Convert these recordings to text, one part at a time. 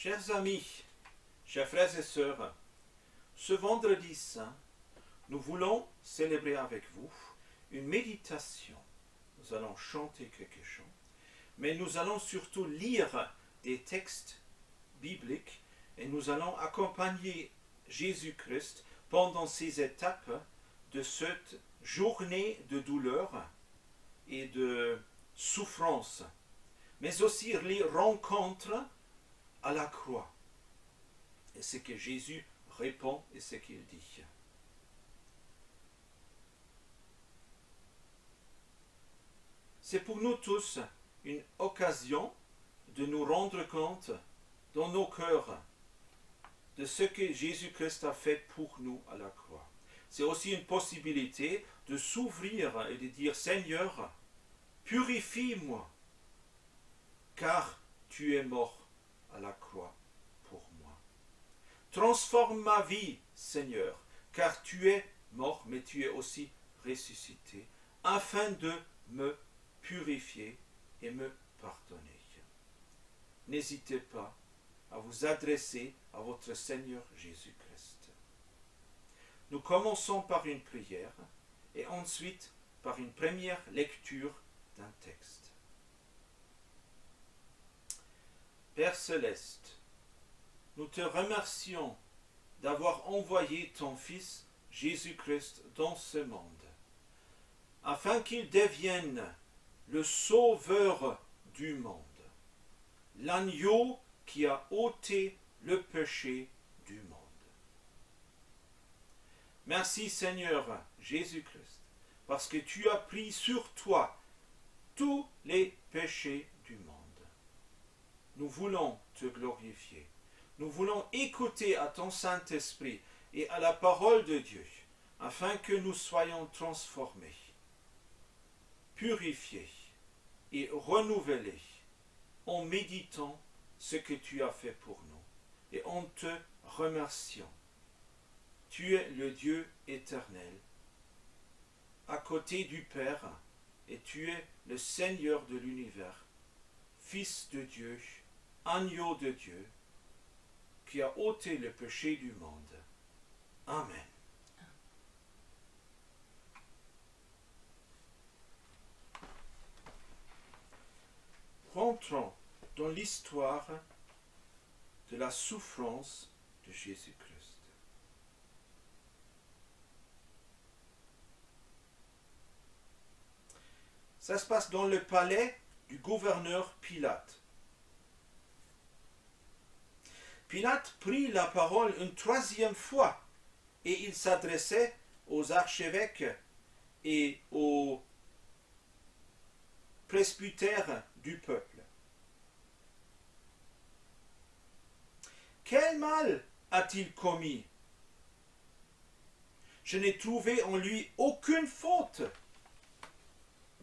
Chers amis, chers frères et sœurs, ce vendredi saint, nous voulons célébrer avec vous une méditation. Nous allons chanter quelques chants, mais nous allons surtout lire des textes bibliques et nous allons accompagner Jésus-Christ pendant ces étapes de cette journée de douleur et de souffrance, mais aussi les rencontres à la croix. Et ce que Jésus répond et ce qu'il dit. C'est pour nous tous une occasion de nous rendre compte dans nos cœurs de ce que Jésus-Christ a fait pour nous à la croix. C'est aussi une possibilité de s'ouvrir et de dire « Seigneur, purifie-moi, car tu es mort à la croix pour moi. Transforme ma vie, Seigneur, car tu es mort, mais tu es aussi ressuscité, afin de me purifier et me pardonner. » N'hésitez pas à vous adresser à votre Seigneur Jésus-Christ. Nous commençons par une prière et ensuite par une première lecture d'un texte. Père céleste, nous te remercions d'avoir envoyé ton Fils Jésus-Christ dans ce monde, afin qu'il devienne le sauveur du monde, l'agneau qui a ôté le péché du monde. Merci Seigneur Jésus-Christ, parce que tu as pris sur toi tous les péchés du monde. Nous voulons te glorifier. Nous voulons écouter à ton Saint-Esprit et à la parole de Dieu, afin que nous soyons transformés, purifiés et renouvelés en méditant ce que tu as fait pour nous et en te remerciant. Tu es le Dieu éternel, à côté du Père, et tu es le Seigneur de l'univers, Fils de Dieu, agneau de Dieu, qui a ôté le péché du monde. Amen. Rentrons dans l'histoire de la souffrance de Jésus-Christ. Ça se passe dans le palais du gouverneur Pilate. Pilate prit la parole une troisième fois et il s'adressait aux archevêques et aux presbytères du peuple. Quel mal a-t-il commis? Je n'ai trouvé en lui aucune faute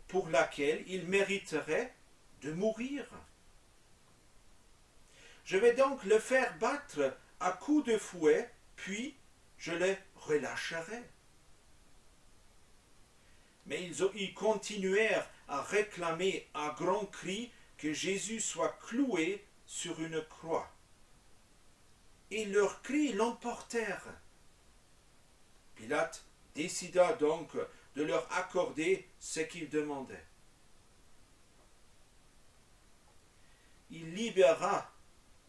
pour laquelle il mériterait de mourir. Je vais donc le faire battre à coups de fouet, puis je le relâcherai. Mais ils continuèrent à réclamer à grands cris que Jésus soit cloué sur une croix. Et leurs cris l'emportèrent. Pilate décida donc de leur accorder ce qu'ils demandaient. Il libéra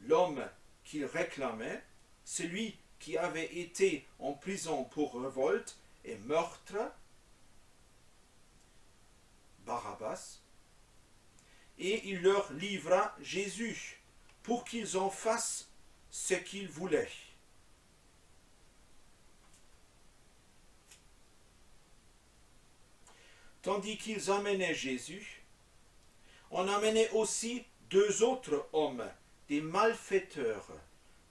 l'homme qu'il réclamait, celui qui avait été en prison pour révolte et meurtre, Barabbas, et il leur livra Jésus pour qu'ils en fassent ce qu'ils voulaient. Tandis qu'ils amenaient Jésus, on amenait aussi deux autres hommes, des malfaiteurs,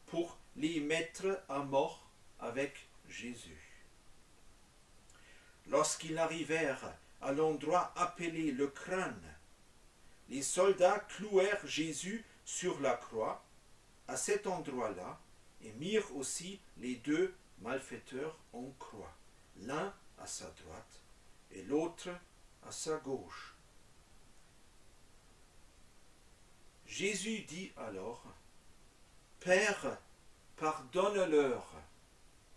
pour les mettre à mort avec Jésus. Lorsqu'ils arrivèrent à l'endroit appelé le crâne, les soldats clouèrent Jésus sur la croix, à cet endroit-là, et mirent aussi les deux malfaiteurs en croix, l'un à sa droite et l'autre à sa gauche. Jésus dit alors, Père, pardonne-leur,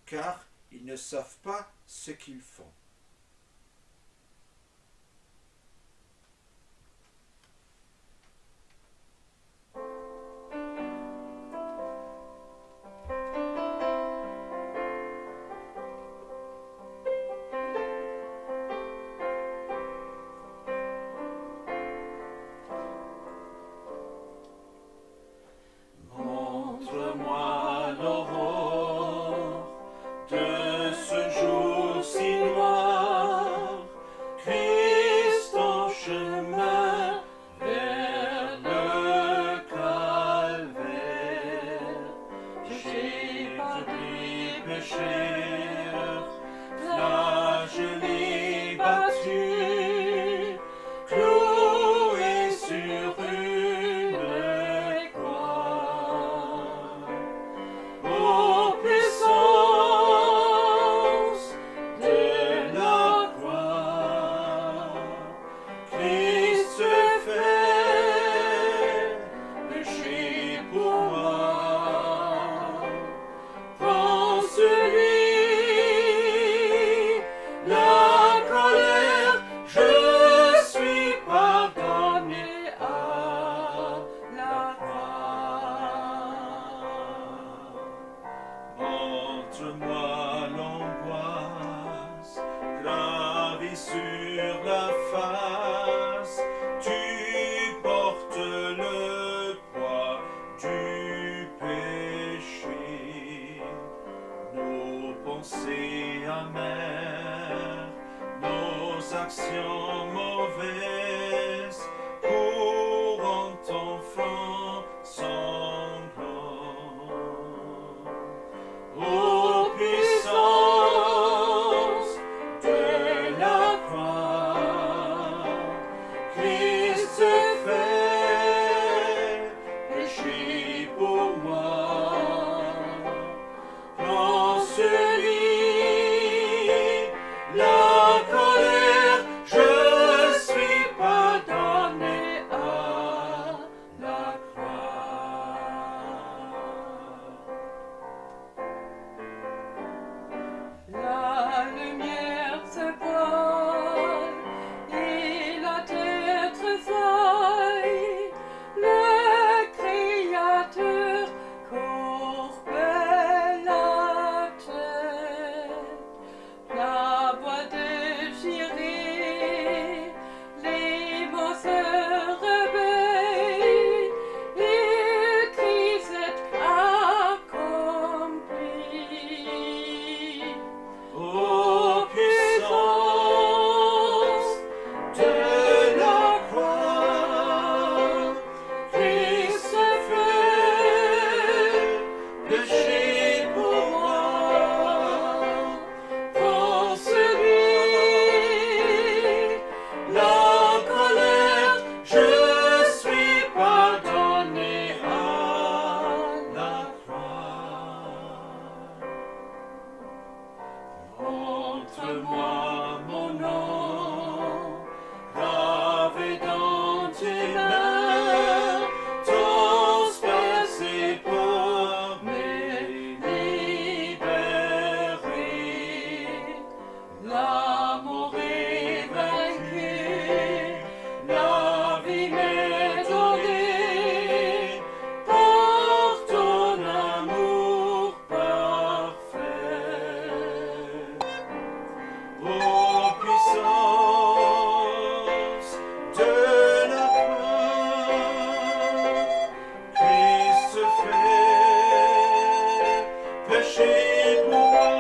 car ils ne savent pas ce qu'ils font. Montre-moi l'aurore de ce jour si noir, Christ en chemin vers le calvaire. J'ai par des pécheurs flagellés, battus, cloués sur une croix. Ô puissance de la croix, Christ se fait péché pour moi. Prends celui, la colère, je suis pardonné à la croix. Montre-moi l'angoisse gravée sur la face, tu portes le poids du péché. Nos pensées amères, nos actions mauvaises, courant enfant sanglant. Ô puissance de la croix, Christ se fait péché pour moi. Prends celui, la colère, je suis pardonné à la croix. La lumière se voile et la terre tressaille. Le Créateur courbait la tête. La voix déchirée, les mots se réveillent. Il crie, c'est accompli. Ô puissance de la croix, Christ se fait péché pour moi. Prends celui, la colère, je suis pardonné à la croix. Montre-moi mon nom, gravé dans tes mains, transpercé pour me libérer. L'amour est vaincu, la vie m'est donnée, par ton amour parfait. Ô puissance de la croix, Christ se fait péché pour moi.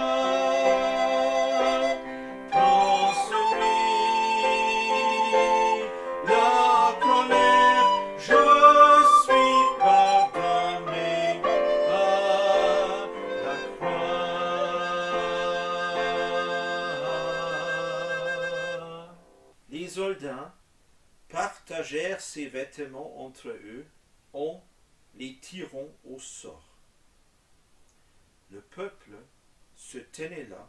Prends celui, la colère, je suis pardonné à la croix. Les soldats partagèrent ses vêtements entre eux en les tirant au sort. Le peuple se tenait là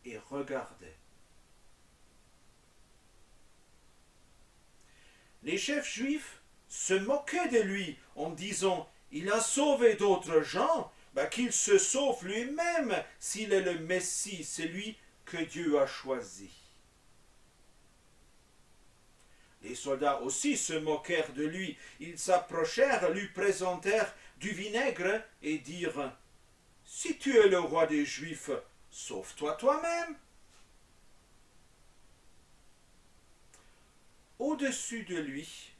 et regardait. Les chefs juifs se moquaient de lui en disant Il a sauvé d'autres gens, qu'il se sauve lui-même s'il est le Messie, celui que Dieu a choisi. Les soldats aussi se moquèrent de lui. Ils s'approchèrent, lui présentèrent du vinaigre et dirent « Si tu es le roi des Juifs, sauve-toi toi-même. » Au-dessus de lui,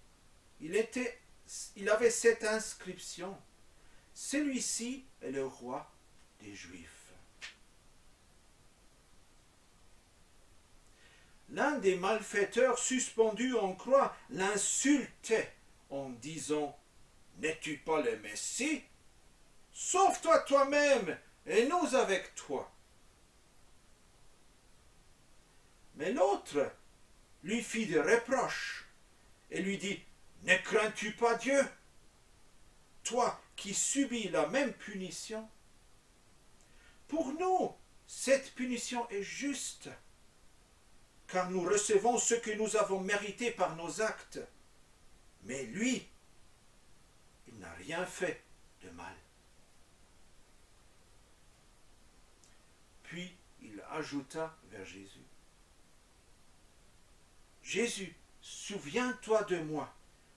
il avait cette inscription « Celui-ci est le roi des Juifs. » L'un des malfaiteurs suspendus en croix l'insultait en disant « N'es-tu pas le Messie? Sauve-toi toi-même et nous avec toi. » Mais l'autre lui fit des reproches et lui dit « Ne crains-tu pas Dieu, toi qui subis la même punition? Pour nous, cette punition est juste, car nous recevons ce que nous avons mérité par nos actes. Mais lui, il n'a rien fait de mal. » Puis il ajouta vers Jésus. « Jésus, souviens-toi de moi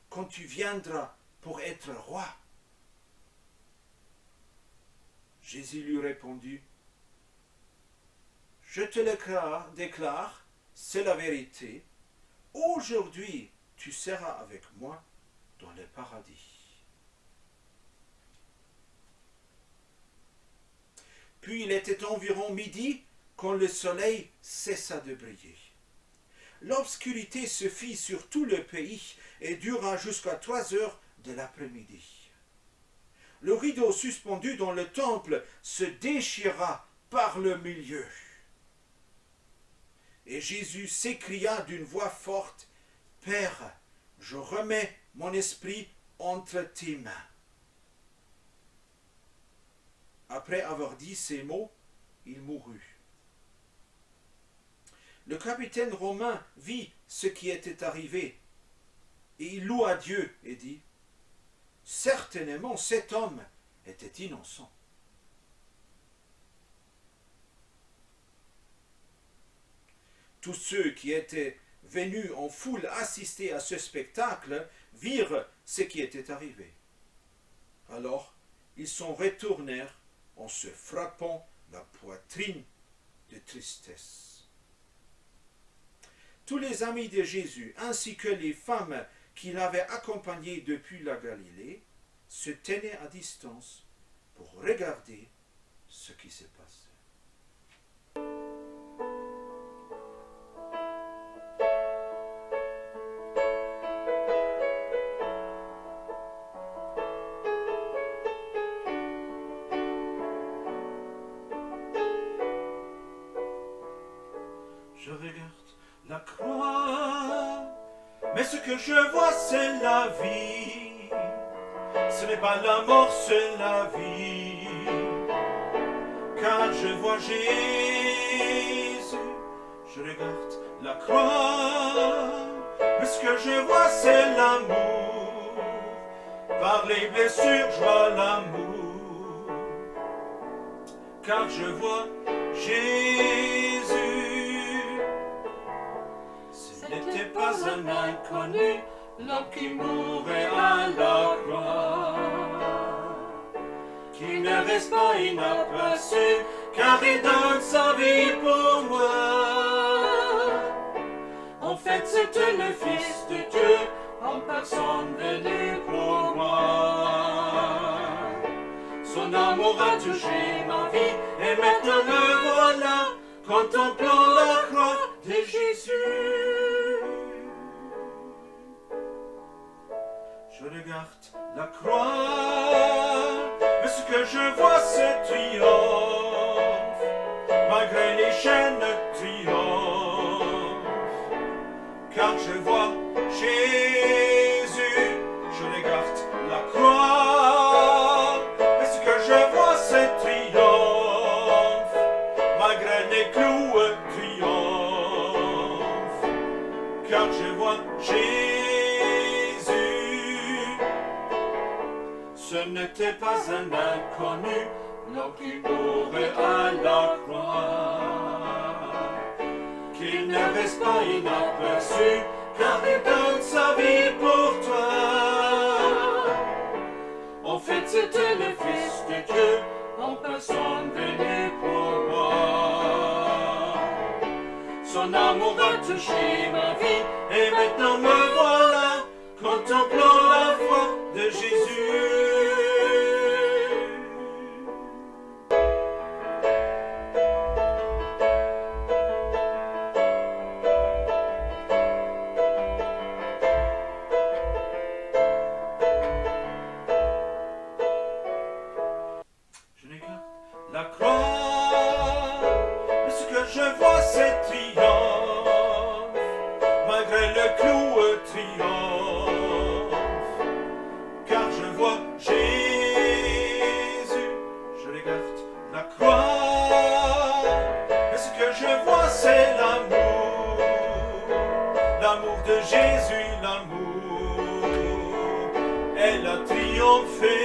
quand tu viendras pour être roi. » Jésus lui répondit, « Je te le déclare, c'est la vérité. Aujourd'hui, tu seras avec moi dans le paradis. » Puis il était environ midi quand le soleil cessa de briller. L'obscurité se fit sur tout le pays et dura jusqu'à 3 heures de l'après-midi. Le rideau suspendu dans le temple se déchira par le milieu. Et Jésus s'écria d'une voix forte, « Père, je remets mon esprit entre tes mains. » Après avoir dit ces mots, il mourut. Le capitaine romain vit ce qui était arrivé, et il loua Dieu et dit, « Certainement cet homme était innocent. » Tous ceux qui étaient venus en foule assister à ce spectacle virent ce qui était arrivé. Alors, ils s'en retournèrent en se frappant la poitrine de tristesse. Tous les amis de Jésus, ainsi que les femmes qui l'avaient accompagné depuis la Galilée, se tenaient à distance pour regarder ce qui se passait. Je regarde la croix, mais ce que je vois c'est la vie. Ce n'est pas la mort, c'est la vie. Car je vois Jésus. Je regarde la croix, mais ce que je vois c'est l'amour. Par les blessures, je vois l'amour. Car je vois Jésus. Ce n'était pas un inconnu, l'homme qui mourait à la croix, qui ne reste pas inaperçu, car il donne sa vie pour moi. En fait, c'était le Fils de Dieu, en personne venu pour moi. Son amour a touché ma vie, et maintenant me voilà, contemplant la croix de Jésus. Je regarde la croix, mais ce que je vois c'est triomphe, malgré les chaînes triomphe, car je vois Jésus. Je regarde la croix, mais ce que je vois c'est triomphe, malgré les clous triomphe, car je vois Jésus. Ce n'est un inconnu, l'homme qui mourait à la croix. Qu'il ne reste pas inaperçu, car il donne sa vie pour toi. En fait, c'était le Fils de Dieu, en personne venu pour moi. Son amour a touché ma vie, et maintenant me voilà, contemplant la foi de Jésus. La croix, ce que je vois c'est triomphe, malgré le clou triomphe, car je vois Jésus, je regarde la croix, ce que je vois c'est l'amour, l'amour de Jésus, l'amour, elle a triomphé.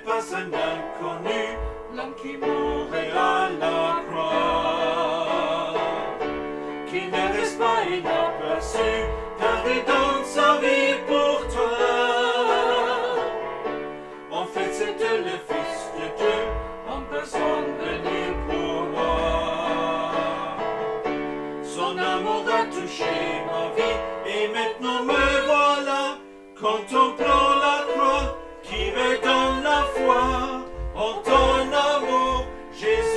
Pas un inconnu, l'homme qui mourait à la croix, qui ne reste pas inaperçu, car il donne sa vie pour toi. En fait, c'était le Fils de Dieu, en personne venu pour moi. Son amour a touché ma vie, et maintenant me voilà, contemplant la croix, qui me donne la foi en ton amour, Jésus.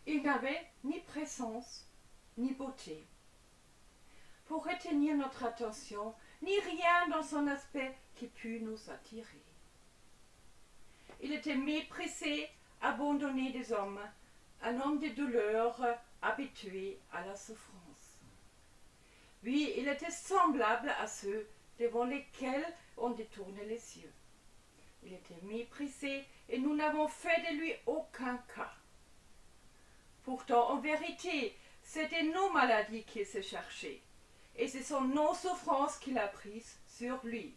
Il n'avait ni présence, ni beauté pour retenir notre attention, ni rien dans son aspect qui pût nous attirer. Il était méprisé, abandonné des hommes, un homme de douleur, habitué à la souffrance. Oui, il était semblable à ceux devant lesquels on détourne les yeux. Il était méprisé et nous n'avons fait de lui aucun cas. Pourtant, en vérité, c'était nos maladies qu'il se cherchait, et ce sont nos souffrances qu'il a prises sur lui,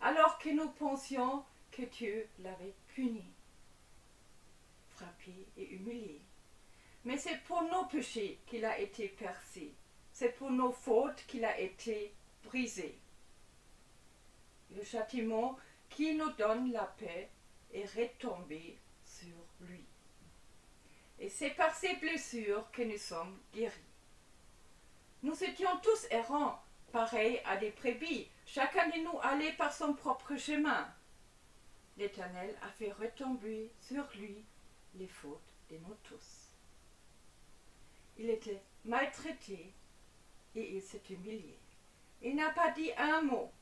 alors que nous pensions que Dieu l'avait puni, frappé et humilié. Mais c'est pour nos péchés qu'il a été percé, c'est pour nos fautes qu'il a été brisé. Le châtiment qui nous donne la paix est retombé sur lui. Et c'est par ces blessures que nous sommes guéris. Nous étions tous errants, pareils à des brebis. Chacun de nous allait par son propre chemin. L'Éternel a fait retomber sur lui les fautes de nous tous. Il était maltraité et il s'est humilié. Il n'a pas dit un mot,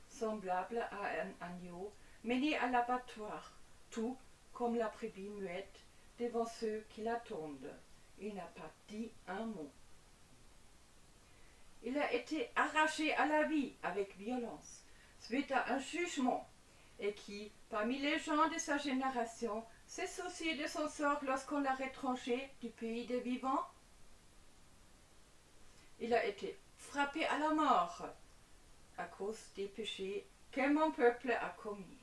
semblable à un agneau mené à l'abattoir, tout comme la brebis muette devant ceux qui l'attendent. Il n'a pas dit un mot. Il a été arraché à la vie avec violence, suite à un jugement, et qui, parmi les gens de sa génération, s'est soucié de son sort lorsqu'on l'a retranché du pays des vivants. Il a été frappé à la mort à cause des péchés que mon peuple a commis.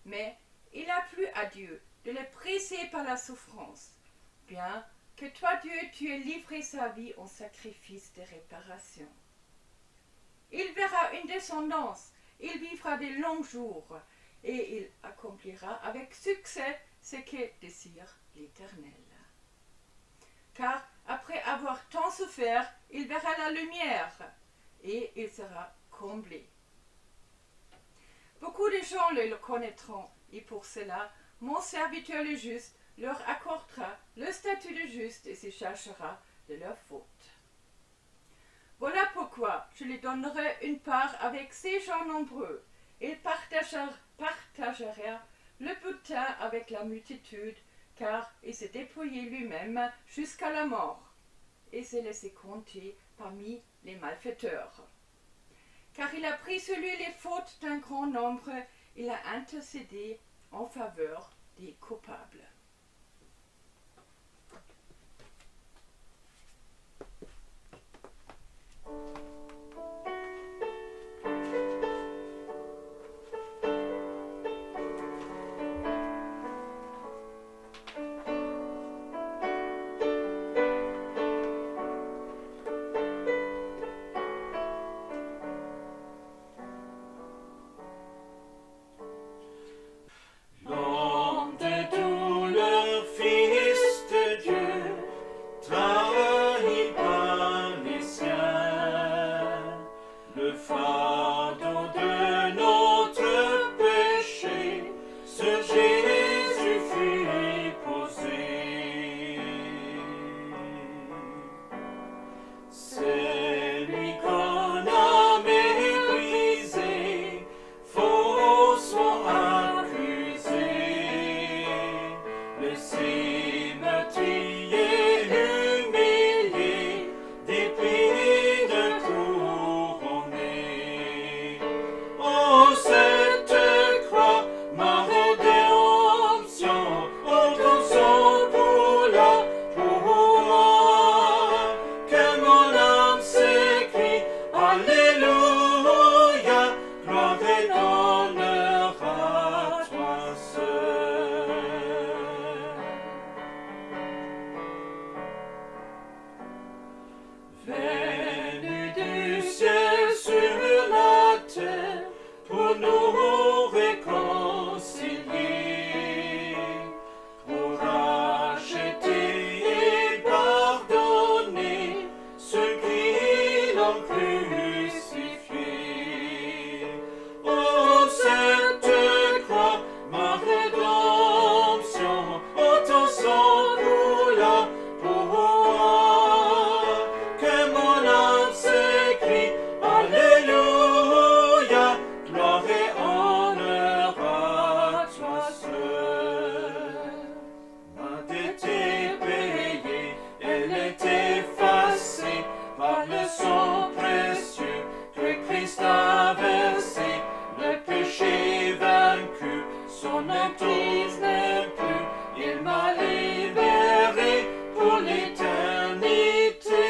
Mais il a plu à Dieu de les briser par la souffrance, bien que toi, Dieu, tu aies livré sa vie en sacrifice de réparation. Il verra une descendance, il vivra de longs jours, et il accomplira avec succès ce que désire l'Éternel. Car après avoir tant souffert, il verra la lumière, et il sera comblé. Beaucoup de gens le connaîtront, et pour cela, mon serviteur le juste leur accordera le statut de juste et se chargera de leur faute. Voilà pourquoi je lui donnerai une part avec ces gens nombreux. Il partagera le butin avec la multitude, car il s'est dépouillé lui-même jusqu'à la mort, et s'est laissé compter parmi les malfaiteurs. Car il a pris sur lui les fautes d'un grand nombre, il a intercédé en faveur des coupables. L'homme de douleur, fils de Dieu, trahi par les siens, le fardeau de notre péché sur Jésus fut posé. C'est lui qu'on a méprisé, faussement accusé, le cimetrier humilié, d'épines couronné. Oh, cette croix, ma rédemption, oh, ton sang coula pour moi, que mon âme s'écrie, Alléluia, gloire et honneur à toi seul. Venu du ciel sur la terre pour nous réconcilier, pour racheter et pardonner ceux qui l'ont crucifié. Oh, cette croix, ma rédemption, oh, ton sang coula pour moi, que mon âme s'écrie, Alléluia, gloire et honneur à toi seul. Ma dette est payée, elle est effacée par le sang précieux que Christ a versé, le péché vaincu, son emprise n'est plus, il m'a libéré pour l'éternité.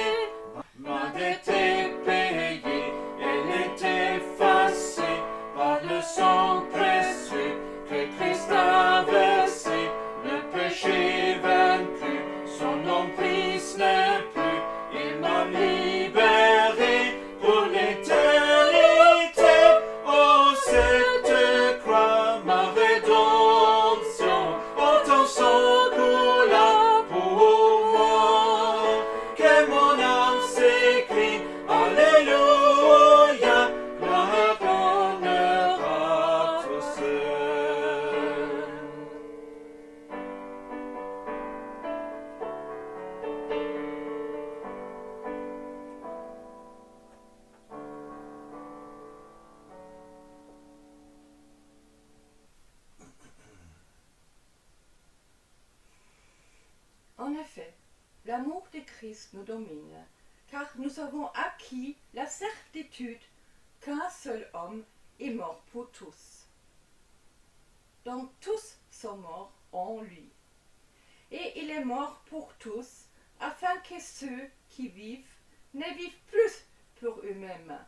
Ma dette est payée, elle est effacée par le sang précieux que Christ a versé, le péché vaincu, son emprise n'est plus, il m'a libéré pour l'éternité. Oh, cette croix, ma rédemption, oh, ton sang coula pour moi, que mon âme s'écrie, Alléluia, gloire et honneur à toi seul. En effet, l'amour de Christ nous domine, car nous avons acquis la certitude qu'un seul homme est mort pour tous. Donc tous sont morts en lui. Et il est mort pour tous, afin que ceux qui vivent ne vivent plus pour eux-mêmes,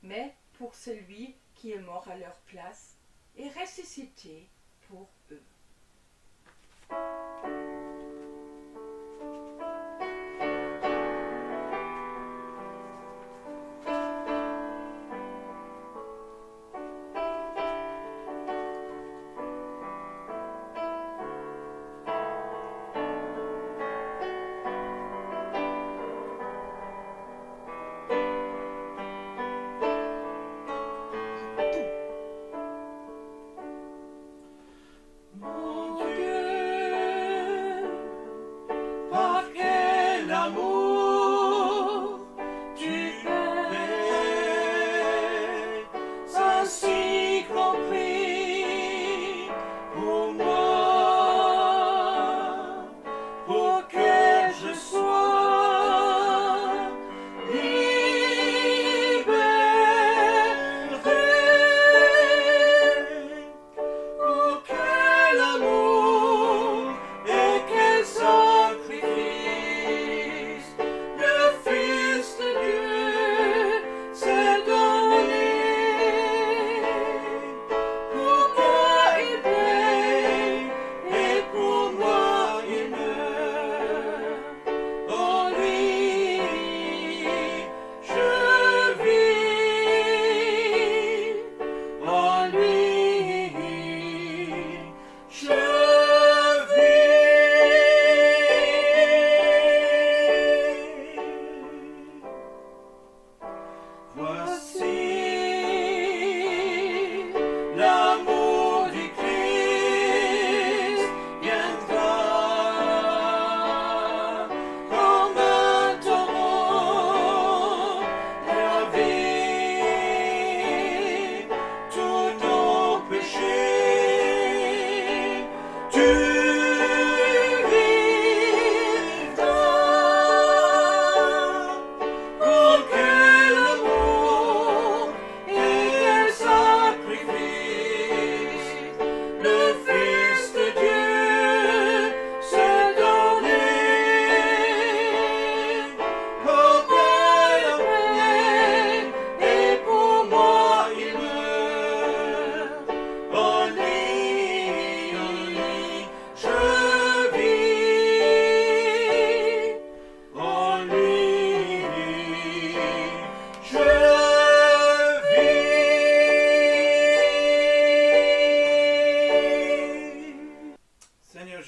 mais pour celui qui est mort à leur place et ressuscité pour eux.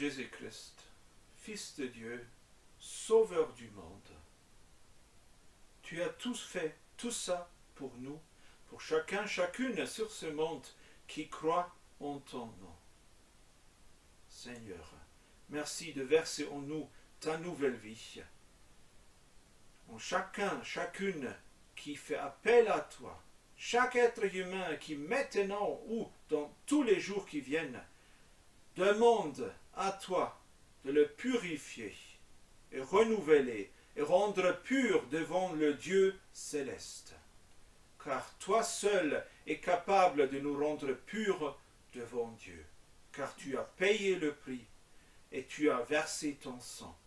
Jésus-Christ, Fils de Dieu, Sauveur du monde. Tu as tous fait tout ça pour nous, pour chacun, chacune sur ce monde qui croit en ton nom. Seigneur, merci de verser en nous ta nouvelle vie. En chacun, chacune qui fait appel à toi, chaque être humain qui maintenant ou dans tous les jours qui viennent, demande à toi de le purifier et renouveler et rendre pur devant le Dieu céleste. Car toi seul es capable de nous rendre purs devant Dieu, car tu as payé le prix et tu as versé ton sang.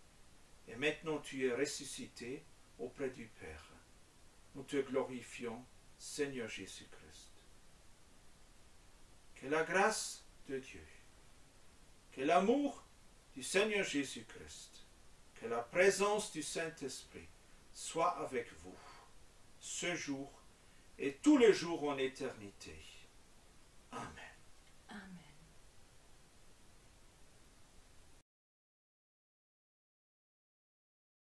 Et maintenant tu es ressuscité auprès du Père. Nous te glorifions, Seigneur Jésus-Christ. Que la grâce de Dieu, que l'amour du Seigneur Jésus-Christ, que la présence du Saint-Esprit soit avec vous, ce jour et tous les jours en éternité. Amen.